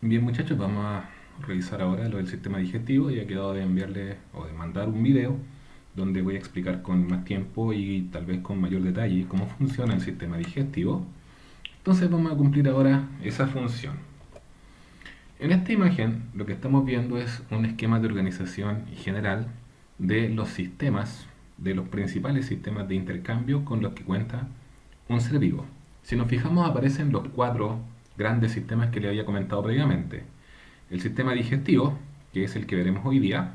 Bien muchachos, vamos a revisar ahora lo del sistema digestivo y he quedado de enviarle o de mandar un video donde voy a explicar con más tiempo y tal vez con mayor detalle cómo funciona el sistema digestivo. Entonces vamos a cumplir ahora esa función. En esta imagen lo que estamos viendo es un esquema de organización general de los sistemas, de los principales sistemas de intercambio con los que cuenta un ser vivo. Si nos fijamos aparecen los cuatro grandes sistemas que le había comentado previamente. El sistema digestivo, que es el que veremos hoy día,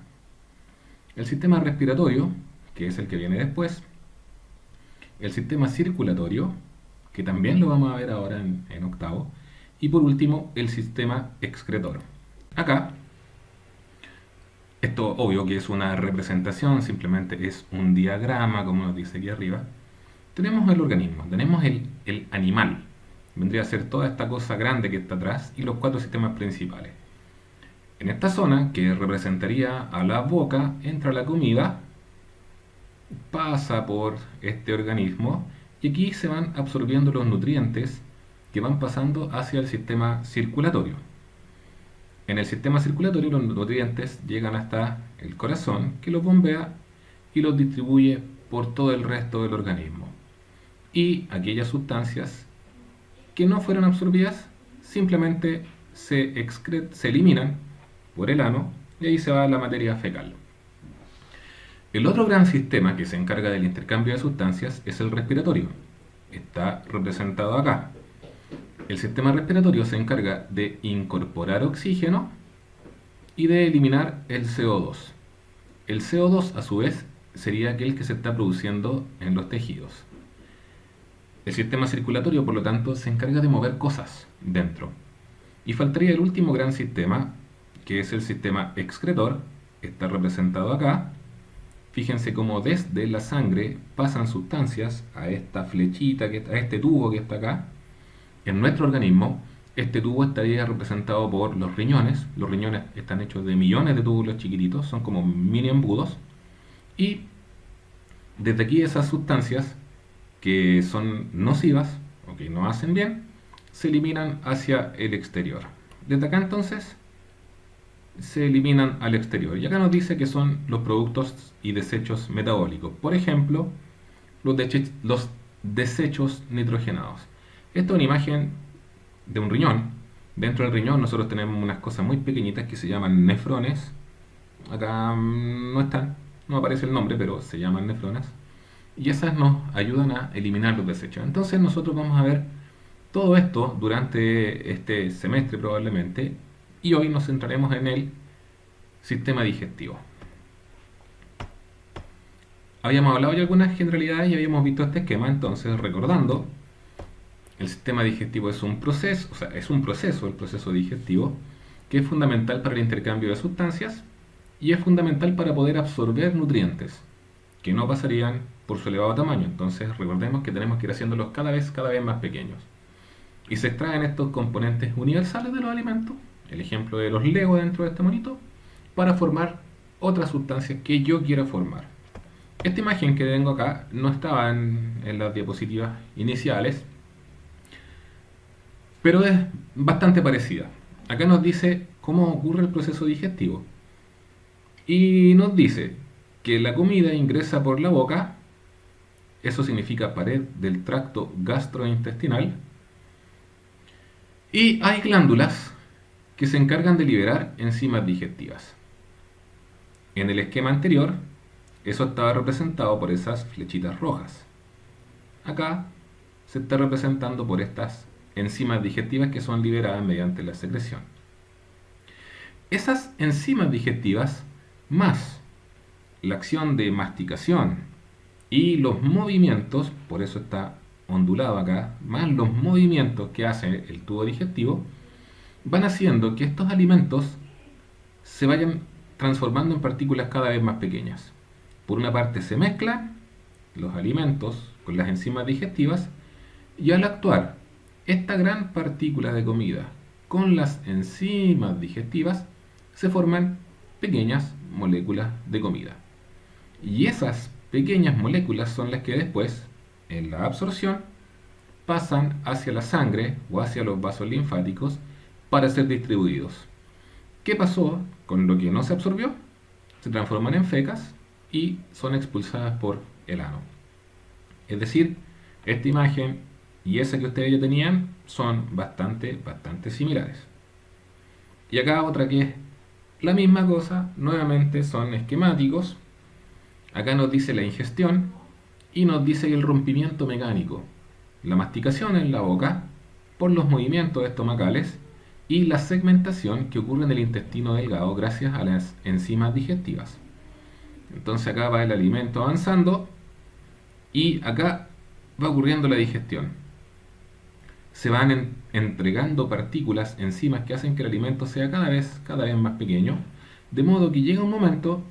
el sistema respiratorio, que es el que viene después, el sistema circulatorio, que también lo vamos a ver ahora en octavo, y por último el sistema excretor. Acá, esto obvio que es una representación, simplemente es un diagrama, como nos dice aquí arriba. Tenemos el organismo, tenemos el animal, vendría a ser toda esta cosa grande que está atrás, y los cuatro sistemas principales. En esta zona, que representaría a la boca, entra la comida, pasa por este organismo y aquí se van absorbiendo los nutrientes que van pasando hacia el sistema circulatorio. En el sistema circulatorio los nutrientes llegan hasta el corazón, que los bombea y los distribuye por todo el resto del organismo. Y aquellas sustancias que no fueron absorbidas simplemente se eliminan por el ano y ahí se va la materia fecal. El otro gran sistema que se encarga del intercambio de sustancias es el respiratorio. Está representado acá. El sistema respiratorio se encarga de incorporar oxígeno y de eliminar el CO2. El CO2 a su vez sería aquel que se está produciendo en los tejidos. El sistema circulatorio, por lo tanto, se encarga de mover cosas dentro. Y faltaría el último gran sistema, que es el sistema excretor. Está representado acá. Fíjense cómo desde la sangre pasan sustancias a esta flechita, a este tubo que está acá. En nuestro organismo, este tubo estaría representado por los riñones. Los riñones están hechos de millones de túbulos chiquititos, son como mini embudos. Y desde aquí esas sustancias que son nocivas o que no hacen bien, se eliminan hacia el exterior. Desde acá entonces se eliminan al exterior. Y acá nos dice que son los productos y desechos metabólicos. Por ejemplo, los desechos nitrogenados. Esta es una imagen de un riñón. Dentro del riñón nosotros tenemos unas cosas muy pequeñitas que se llaman nefrones. Acá no están, no aparece el nombre, pero se llaman nefrones. Y esas nos ayudan a eliminar los desechos. Entonces nosotros vamos a ver todo esto durante este semestre probablemente. Y hoy nos centraremos en el sistema digestivo. Habíamos hablado de algunas generalidades y habíamos visto este esquema, entonces recordando, el sistema digestivo es un proceso, el proceso digestivo, que es fundamental para el intercambio de sustancias y es fundamental para poder absorber nutrientes que no pasarían por su elevado tamaño. Entonces recordemos que tenemos que ir haciéndolos cada vez más pequeños. Y se extraen estos componentes universales de los alimentos, el ejemplo de los Legos dentro de este monito, para formar otras sustancias que yo quiera formar. Esta imagen que tengo acá no estaba en las diapositivas iniciales, pero es bastante parecida. Acá nos dice cómo ocurre el proceso digestivo. Y nos dice que la comida ingresa por la boca, eso significa pared del tracto gastrointestinal, y hay glándulas que se encargan de liberar enzimas digestivas. En el esquema anterior, eso estaba representado por esas flechitas rojas. Acá se está representando por estas enzimas digestivas que son liberadas mediante la secreción. Esas enzimas digestivas, más la acción de masticación y los movimientos, por eso está ondulado acá, más los movimientos que hace el tubo digestivo, van haciendo que estos alimentos se vayan transformando en partículas cada vez más pequeñas. Por una parte se mezclan los alimentos con las enzimas digestivas y al actuar esta gran partícula de comida con las enzimas digestivas se forman pequeñas moléculas de comida. Y esas pequeñas moléculas son las que después, en la absorción, pasan hacia la sangre o hacia los vasos linfáticos para ser distribuidos. ¿Qué pasó con lo que no se absorbió? Se transforman en fecas y son expulsadas por el ano. Es decir, esta imagen y esa que ustedes ya tenían son bastante similares. Y acá otra que es la misma cosa, nuevamente son esquemáticos. Acá nos dice la ingestión y nos dice el rompimiento mecánico, la masticación en la boca por los movimientos estomacales y la segmentación que ocurre en el intestino delgado gracias a las enzimas digestivas. Entonces acá va el alimento avanzando y acá va ocurriendo la digestión. Se van entregando partículas, enzimas que hacen que el alimento sea cada vez más pequeño, de modo que llega un momento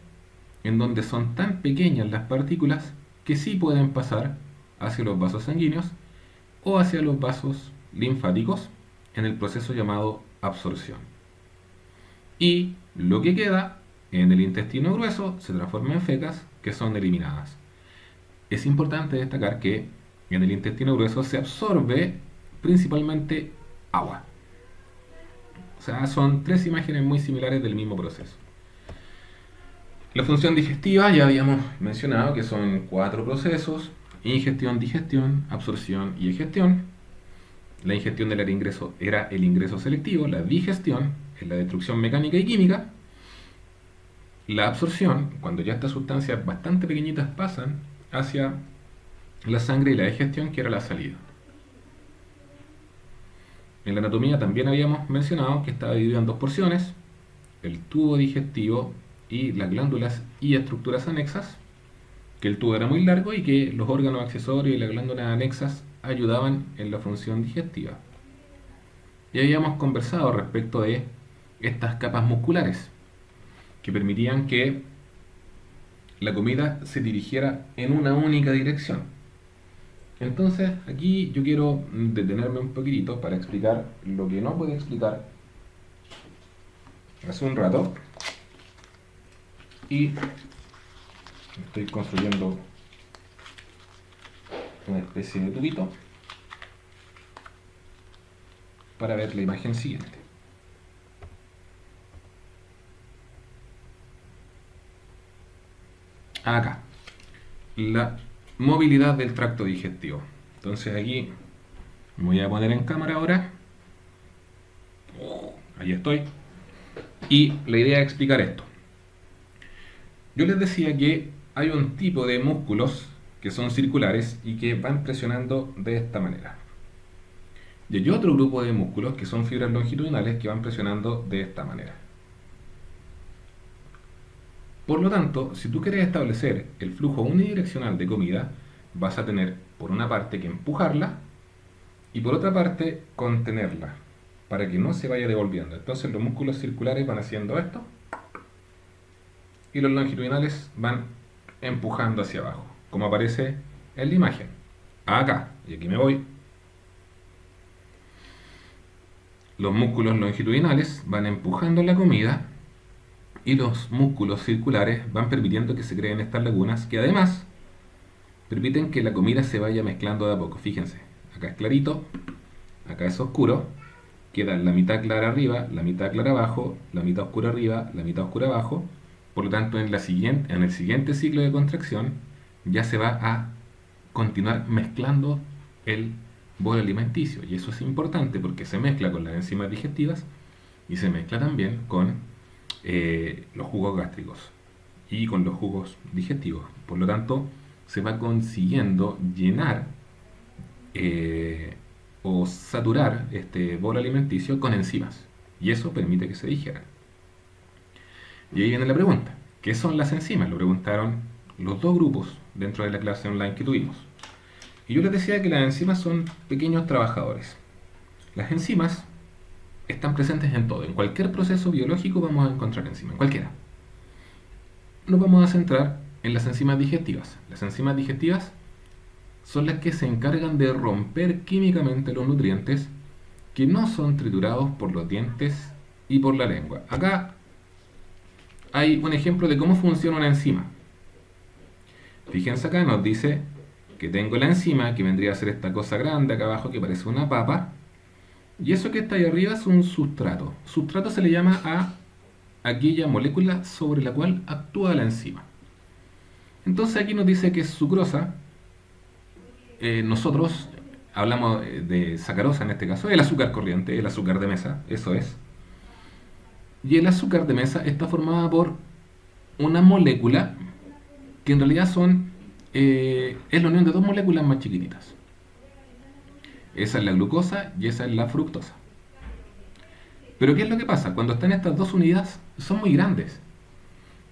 en donde son tan pequeñas las partículas que sí pueden pasar hacia los vasos sanguíneos o hacia los vasos linfáticos en el proceso llamado absorción. Y lo que queda en el intestino grueso se transforma en fecas que son eliminadas. Es importante destacar que en el intestino grueso se absorbe principalmente agua. O sea, son tres imágenes muy similares del mismo proceso. La función digestiva ya habíamos mencionado que son 4 procesos: ingestión, digestión, absorción y egestión. La ingestión era el ingreso selectivo, la digestión es la destrucción mecánica y química, la absorción, cuando ya estas sustancias bastante pequeñitas pasan hacia la sangre, y la digestión, que era la salida. En la anatomía también habíamos mencionado que estaba dividido en 2 porciones: el tubo digestivo y las glándulas y estructuras anexas, que el tubo era muy largo y que los órganos accesorios y las glándulas anexas ayudaban en la función digestiva. Y habíamos conversado respecto de estas capas musculares que permitían que la comida se dirigiera en una única dirección. Entonces aquí yo quiero detenerme un poquitito para explicar lo que no pude explicar hace un rato, y estoy construyendo una especie de tubito para ver la imagen siguiente. Acá, la movilidad del tracto digestivo. Entonces aquí me voy a poner en cámara ahora. Ahí estoy. Y la idea es explicar esto. Yo les decía que hay un tipo de músculos que son circulares y que van presionando de esta manera. Y hay otro grupo de músculos que son fibras longitudinales que van presionando de esta manera. Por lo tanto, si tú quieres establecer el flujo unidireccional de comida, vas a tener por una parte que empujarla y por otra parte contenerla para que no se vaya devolviendo. Entonces los músculos circulares van haciendo esto y los longitudinales van empujando hacia abajo, como aparece en la imagen. Acá, y aquí me voy. Los músculos longitudinales van empujando la comida y los músculos circulares van permitiendo que se creen estas lagunas, que además permiten que la comida se vaya mezclando de a poco. Fíjense, acá es clarito, acá es oscuro, queda la mitad clara arriba, la mitad clara abajo, la mitad oscura arriba, la mitad oscura abajo. Por lo tanto, en el siguiente ciclo de contracción ya se va a continuar mezclando el bolo alimenticio, y eso es importante porque se mezcla con las enzimas digestivas y se mezcla también con los jugos gástricos y con los jugos digestivos. Por lo tanto, se va consiguiendo llenar o saturar este bolo alimenticio con enzimas, y eso permite que se digieran. Y ahí viene la pregunta: ¿qué son las enzimas? Lo preguntaron los 2 grupos dentro de la clase online que tuvimos. Y yo les decía que las enzimas son pequeños trabajadores. Las enzimas están presentes en todo. En cualquier proceso biológico vamos a encontrar enzimas, en cualquiera. Nos vamos a centrar en las enzimas digestivas. Las enzimas digestivas son las que se encargan de romper químicamente los nutrientes que no son triturados por los dientes y por la lengua. Acá hay un ejemplo de cómo funciona una enzima. Fíjense, acá nos dice que tengo la enzima, que vendría a ser esta cosa grande acá abajo que parece una papa, Y eso que está ahí arriba es un sustrato. Sustrato se le llama a aquella molécula sobre la cual actúa la enzima. Entonces aquí nos dice que es sucrosa. Nosotros hablamos de sacarosa en este caso, el azúcar corriente, el azúcar de mesa, eso es. Y el azúcar de mesa está formada por una molécula que en realidad es la unión de dos moléculas más chiquititas. Esa es la glucosa y esa es la fructosa. Pero ¿qué es lo que pasa? Cuando están estas dos unidas son muy grandes.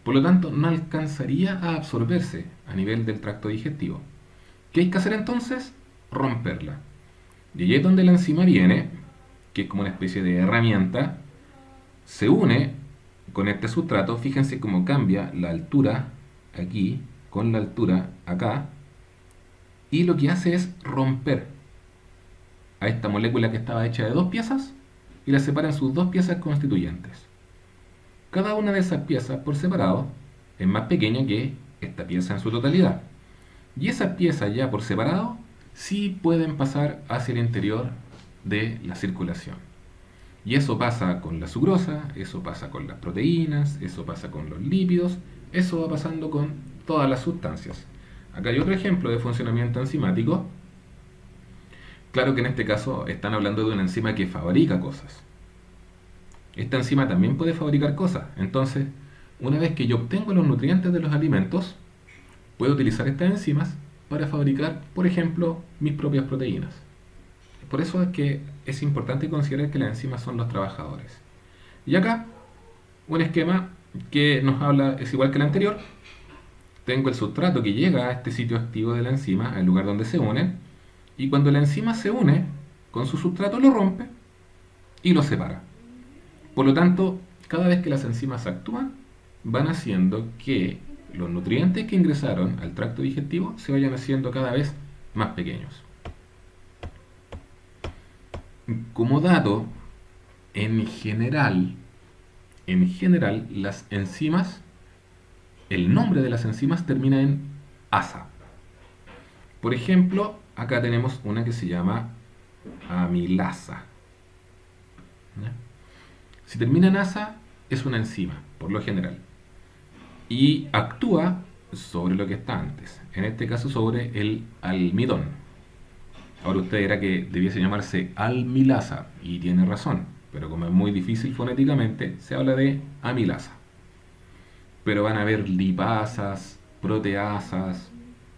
Por lo tanto, no alcanzaría a absorberse a nivel del tracto digestivo. ¿Qué hay que hacer entonces? Romperla. Y ahí es donde la enzima viene, que es como una especie de herramienta, se une con este sustrato. Fíjense cómo cambia la altura aquí con la altura acá. Y lo que hace es romper a esta molécula que estaba hecha de dos piezas y la separa en sus dos piezas constituyentes. Cada una de esas piezas por separado es más pequeña que esta pieza en su totalidad. Y esas piezas ya por separado sí pueden pasar hacia el interior de la circulación. Y eso pasa con la sucrosa, eso pasa con las proteínas, eso pasa con los lípidos, eso va pasando con todas las sustancias. Acá hay otro ejemplo de funcionamiento enzimático. Claro que en este caso están hablando de una enzima que fabrica cosas. Esta enzima también puede fabricar cosas. Entonces, una vez que yo obtengo los nutrientes de los alimentos, puedo utilizar estas enzimas para fabricar, por ejemplo, mis propias proteínas. Por eso es que es importante considerar que las enzimas son los trabajadores. Y acá, un esquema que nos habla, es igual que el anterior. Tengo el sustrato que llega a este sitio activo de la enzima, al lugar donde se unen, y cuando la enzima se une con su sustrato lo rompe y lo separa. Por lo tanto, cada vez que las enzimas actúan, van haciendo que los nutrientes que ingresaron al tracto digestivo se vayan haciendo cada vez más pequeños. Como dato, en general, las enzimas, el nombre de las enzimas termina en asa. Por ejemplo, acá tenemos una que se llama amilasa. ¿Ya? Si termina en asa, es una enzima, por lo general. Y actúa sobre lo que está antes. En este caso, sobre el almidón. Ahora usted dirá que debiese llamarse almilasa, y tiene razón. Pero como es muy difícil fonéticamente, se habla de amilasa. Pero van a haber lipasas, proteasas,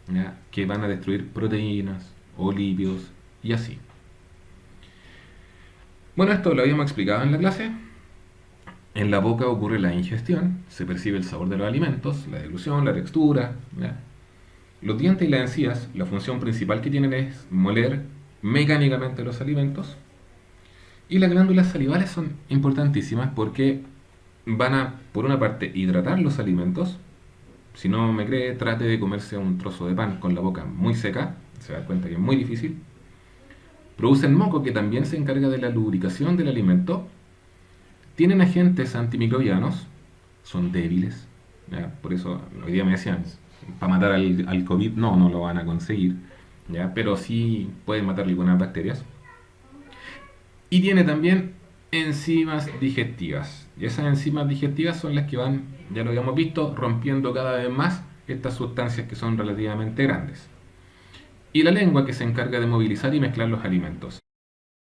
¿ya? Que van a destruir proteínas o lípidos y así. Bueno, esto lo habíamos explicado en la clase. En la boca ocurre la ingestión, se percibe el sabor de los alimentos, la deglución, la textura, ¿ya? Los dientes y las encías, la función principal que tienen es moler mecánicamente los alimentos. Y las glándulas salivales son importantísimas porque van a, por una parte, hidratar los alimentos. Si no me cree, trate de comerse un trozo de pan con la boca muy seca, se da cuenta que es muy difícil. Producen moco, que también se encarga de la lubricación del alimento. Tienen agentes antimicrobianos, son débiles, ¿ya? Por eso hoy día me decían, para matar al COVID no lo van a conseguir, ¿ya? Pero sí pueden matar algunas bacterias. Y tiene también enzimas digestivas. Y esas enzimas digestivas son las que van, ya lo habíamos visto, rompiendo cada vez más estas sustancias que son relativamente grandes. Y la lengua, que se encarga de movilizar y mezclar los alimentos.